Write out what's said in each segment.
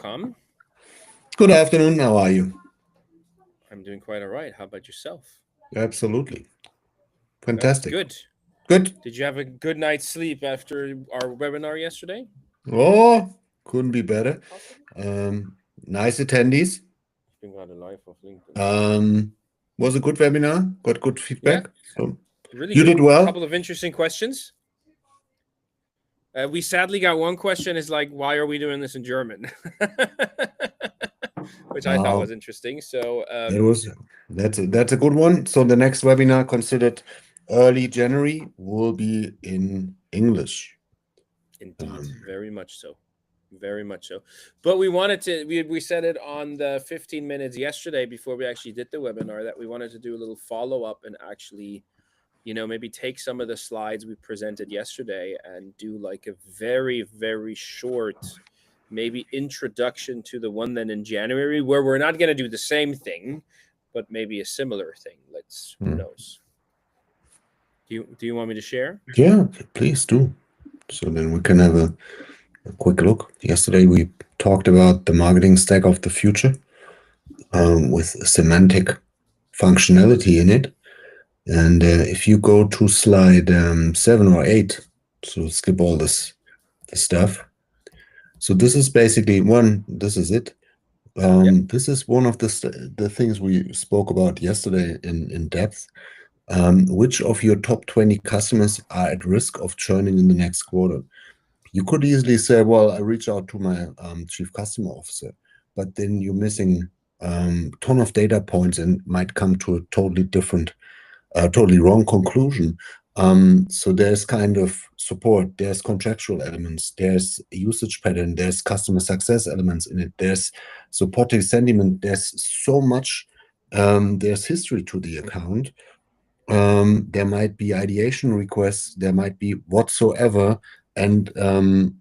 welcome. Good afternoon. How are you? I'm doing quite all right. How about yourself? Absolutely. That's Fantastic. good. Good. Did you have a good night's sleep after our webinar yesterday? Oh, couldn't be better. Awesome. Nice attendees. Ich bin gerade live auf LinkedIn. Was a good webinar. Got good Yeah, feedback. So really you good. did well. A couple of interesting questions. We sadly got one question is like, why are we doing this in German? Which I thought was interesting. So that's a good one. So the next webinar, considered early January, will be in English. Indeed, very much so. Very much so. But we wanted to, we said it on the 15 minutes yesterday before we actually did the webinar that we wanted to do a little follow-up and actually, you know, maybe take some of the slides we presented yesterday and do like a very, very short, maybe introduction to the one then in January, where we're not going to do the same thing, but maybe a similar thing. Who knows? Do you want me to share? Yeah, please do. So then we can have a quick look. Yesterday we talked about the marketing stack of the future with semantic functionality in it. And if you go to slide 7 or 8, so skip all this stuff. So this is basically this is it. This is one of the things we spoke about yesterday in depth. Which of your top 20 customers are at risk of churning in the next quarter? You could easily say, well, I reach out to my chief customer officer, but then you're missing ton of data points and might come to a totally different, totally wrong conclusion. So there's kind of support, there's contractual elements, there's usage pattern, there's customer success elements in it, there's supportive sentiment, there's so much, there's history to the account. There might be ideation requests, there might be whatsoever, and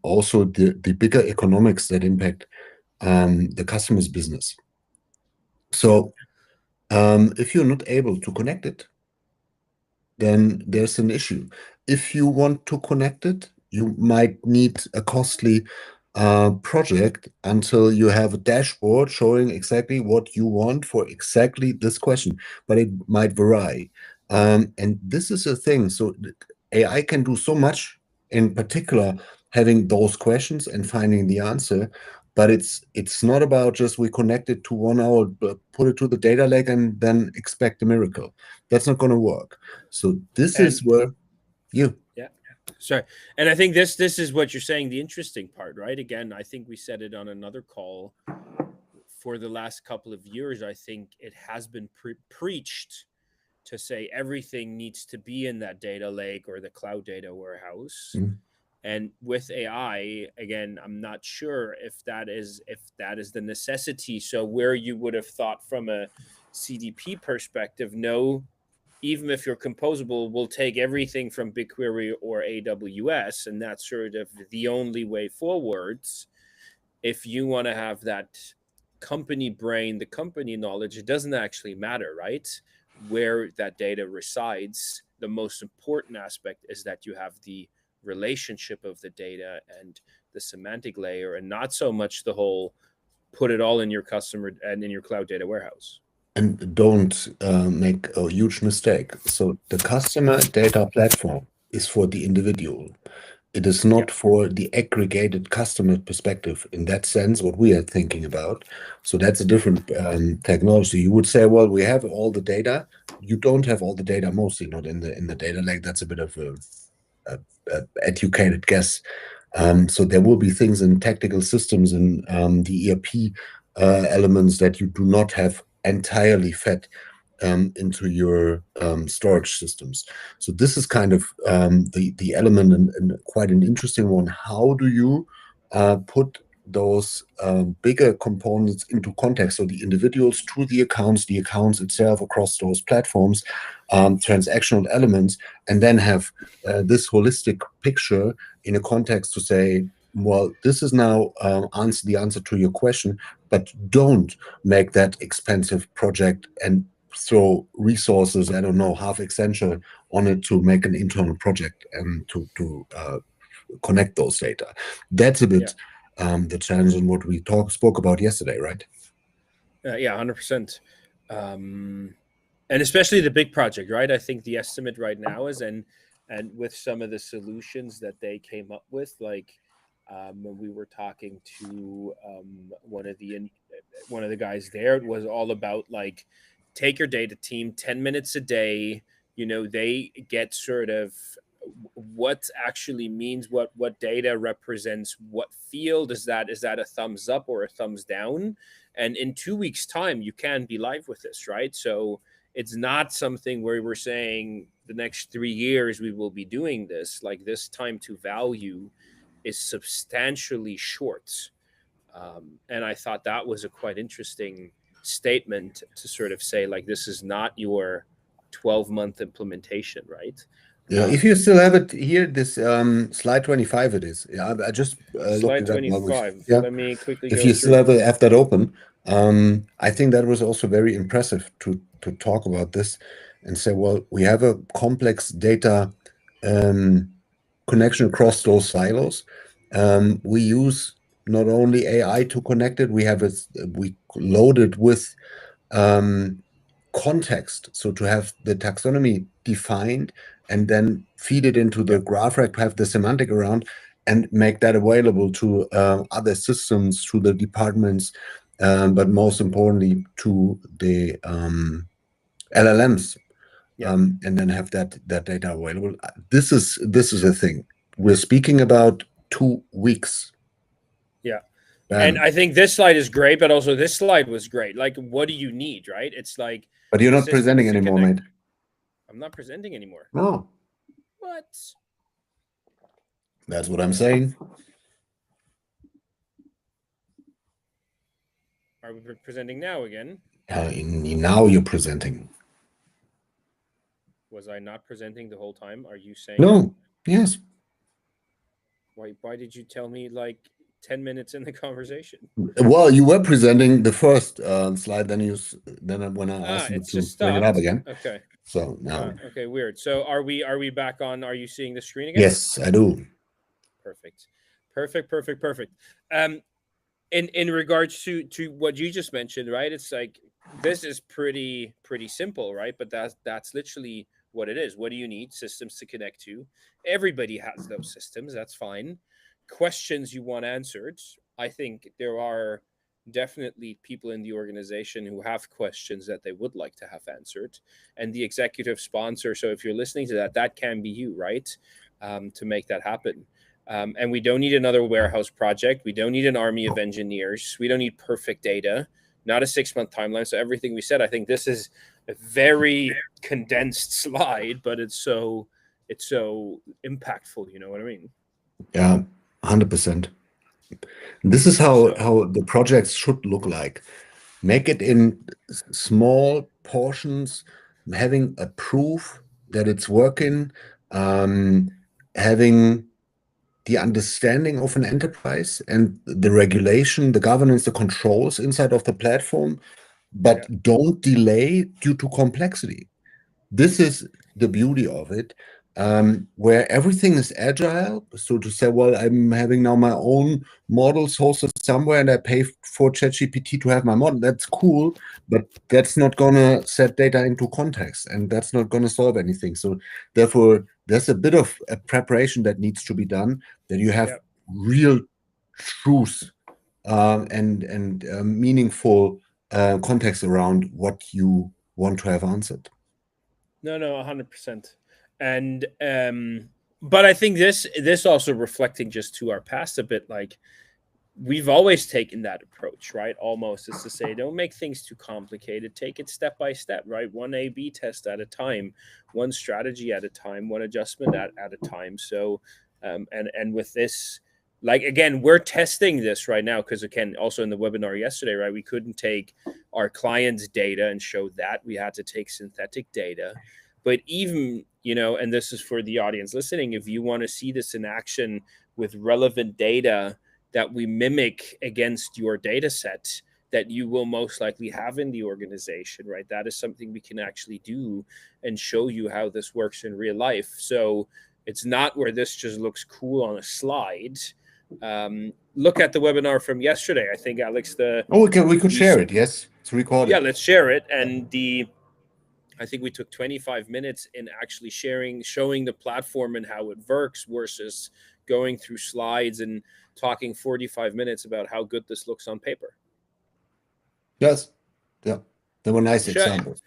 also the bigger economics that impact the customer's business. So if you're not able to connect it, then there's an issue. If you want to connect it, you might need a costly project until you have a dashboard showing exactly what you want for exactly this question, but it might vary. And this is a thing. So AI can do so much, in particular, having those questions and finding the answer. But it's not about just we connect it to 1 hour, put it to the data lake, and then expect a miracle. That's not going to work. So this is where you. Yeah. Sorry. And I think this is what you're saying, the interesting part, right? Again, I think we said it on another call. For the last couple of years, I think it has been preached to say everything needs to be in that data lake or the cloud data warehouse. And with AI, again, I'm not sure if that is the necessity. So where you would have thought from a CDP perspective, no, even if you're composable, we'll take everything from BigQuery or AWS, and that's sort of the only way forwards. If you want to have that company brain, the company knowledge, it doesn't actually matter, right? Where that data resides. The most important aspect is that you have the relationship of the data and the semantic layer, and not so much the whole put it all in your customer and in your cloud data warehouse. And don't make a huge mistake. So the customer data platform is for the individual. It is not for the aggregated customer perspective. In that sense, what we are thinking about. So that's a different technology. You would say, well, we have all the data. You don't have all the data, mostly not in the data lake. That's a bit of a educated guess. So there will be things in tactical systems and the ERP elements that you do not have entirely fed into your storage systems. So this is kind of the element, and quite an interesting one. How do you put those bigger components into context? So the individuals to the accounts itself across those platforms, transactional elements, and then have this holistic picture in a context to say, well, this is now the answer to your question, but don't make that expensive project and throw resources, I don't know, half Accenture on it to make an internal project and to connect those data. That's a bit the challenge and what we spoke about yesterday, right? Yeah, 100%. And especially the big project, right? I think the estimate right now is, and with some of the solutions that they came up with, like when we were talking to one of the guys there, it was all about like take your data team 10 minutes a day. They get sort of what actually means what data represents what field. Is that a thumbs up or a thumbs down? And in 2 weeks time you can be live with this, right? So it's not something where we're saying the next 3 years we will be doing this. Like, this time to value is substantially short. And I thought that was a quite interesting statement to sort of say, like, this is not your 12-month implementation, right? Yeah, if you still have it here, this slide 25 it is. Yeah, I just looked Slide it up while we, 25. yeah. Let me quickly If go you still through. have that open, I think that was also very impressive to talk about this and say, well, we have a complex data connection across those silos. We use not only AI to connect it, we load it with context. So to have the taxonomy defined and then feed it into the Yeah. graph rack to have the semantic around and make that available to other systems, to the departments, but most importantly to the LLMs, Yeah. and then have that data available. This is a thing. We're speaking about 2 weeks. Yeah. And Bam. I think this slide is great, but also this slide was great. Like, what do you need, right? It's like But you're not presenting systems to anymore, connect. mate. I'm not presenting anymore. No, What? that's what I'm saying. Are we presenting now again? Now you're presenting. Was I not presenting the whole time? Are you saying No. Yes. why did you tell me like 10 minutes in the conversation? Well, you were presenting the first slide, then when I asked you It's to just bring it up stopped. again. Okay. So now, Okay, weird. So are we back on? Are you seeing the screen again? yes, I do. Perfect. Perfect. Um in regards to what you just mentioned, right? It's like this is pretty simple, right? But that's literally what it is. What do you need? Systems to connect to. Everybody has those systems. That's fine. Questions you want answered. I think there are definitely people in the organization who have questions that they would like to have answered, and the executive sponsor. So if you're listening to that, that can be you, right? To make that happen. And we don't need another warehouse project. We don't need an army of engineers. We don't need perfect data, not a 6-month timeline. So everything we said, I think this is a very condensed slide, but it's so impactful. You know what I mean? Yeah, 100%. This is how So how the projects should look like. Make it in small portions, having a proof that it's working, having the understanding of an enterprise and the regulation, the governance, the controls inside of the platform, but yeah, don't delay due to complexity. This is the beauty of it, where everything is agile. So to say, well, I'm having now my own models hosted somewhere and I pay for ChatGPT to have my model. That's cool, but that's not going to set data into context and that's not going to solve anything. So therefore, there's a bit of a preparation that needs to be done, that you have yeah. real truth and meaningful context around what you want to have answered. No, 100%. And but I think this also reflecting just to our past a bit, like we've always taken that approach, right? Almost is to say, don't make things too complicated. Take it step by step, right? One A/B test at a time, one strategy at a time, one adjustment at a time. So, and with this, like again, we're testing this right now because again, also in the webinar yesterday, right? We couldn't take our clients' data and show that. We had to take synthetic data. But even, and this is for the audience listening, if you want to see this in action with relevant data that we mimic against your data set that you will most likely have in the organization, right? That is something we can actually do and show you how this works in real life. So it's not where this just looks cool on a slide. look at the webinar from yesterday. I think, Alex, Oh, we could share it. Yes, it's recorded. Yeah, let's share it. And I think we took 25 minutes in actually showing the platform and how it works versus going through slides and talking 45 minutes about how good this looks on paper. Yes. Yeah. They were nice examples.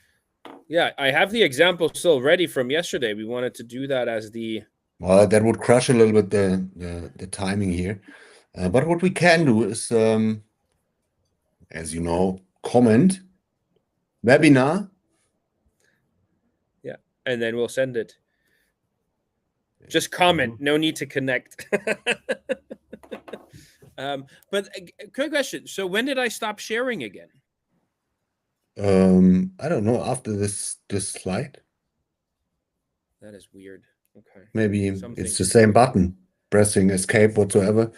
Yeah, I have the example still ready from yesterday. We wanted to do that as the... Well, that would crush a little bit the timing here. But what we can do is, as you know, comment, webinar. Yeah, and then we'll send it. Just comment. No need to connect. But quick question. So when did I stop sharing again? I don't know. After this slide. That is weird. Okay. Maybe it's the same button, pressing escape whatsoever.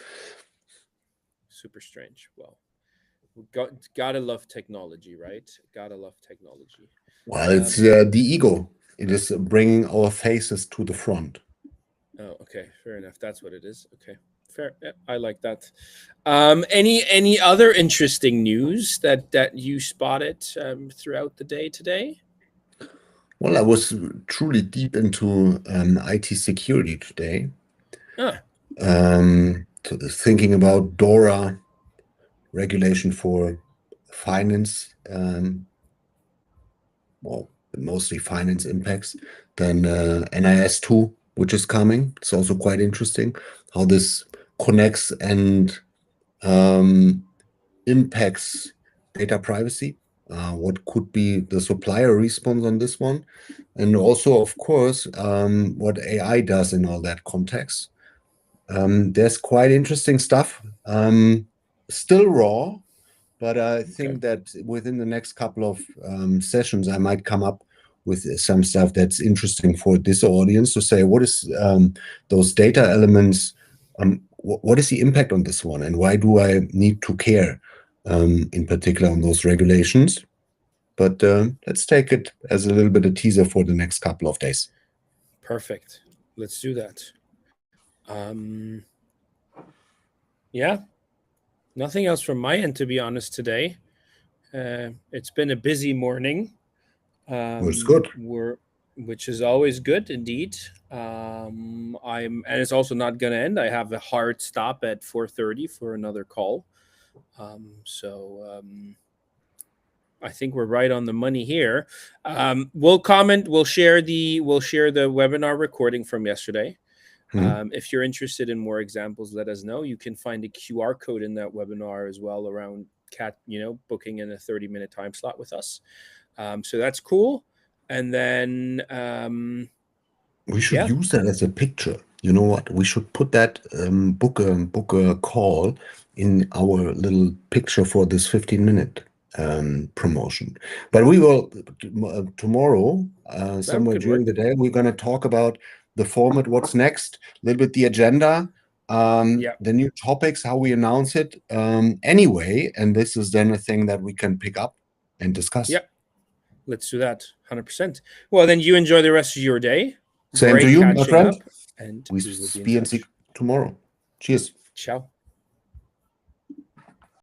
Super strange. Well, gotta love technology, right? Gotta love technology. Well, it's the ego. It is bringing our faces to the front. Oh, okay. Fair enough. That's what it is. Okay. Fair. Yeah, I like that. Any other interesting news that you spotted throughout the day today? Well, I was truly deep into IT security today. Thinking about DORA regulation for finance, well, mostly finance impacts. Then NIS2, which is coming. It's also quite interesting how this connects and impacts data privacy. What could be the supplier response on this one? And also, of course, what AI does in all that context. There's quite interesting stuff. Still raw, but I think that within the next couple of sessions, I might come up with some stuff that's interesting for this audience to say, what is those data elements? What is the impact on this one? And why do I need to care in particular on those regulations? But let's take it as a little bit of teaser for the next couple of days. Perfect. Let's do that. Yeah. Nothing else from my end, to be honest, today. It's been a busy morning. It's good. Which is always good, indeed. And it's also not going to end. I have a hard stop at 4:30 for another call. I think we're right on the money here. We'll comment. We'll share the webinar recording from yesterday. If you're interested in more examples, let us know. You can find a QR code in that webinar as well around booking in a 30-minute time slot with us. So that's cool. And then we should use that as a picture. You know what? We should put that book a call in our little picture for this 15-minute promotion. But we will tomorrow, somewhere during the day, we're going to talk about the format, what's next, a little bit the agenda, the new topics, how we announce it anyway. And this is then a thing that we can pick up and discuss. Yep. Let's do that. 100%. Well, then you enjoy the rest of your day. Same to you, my friend. And we will be in touch tomorrow. Cheers. Ciao.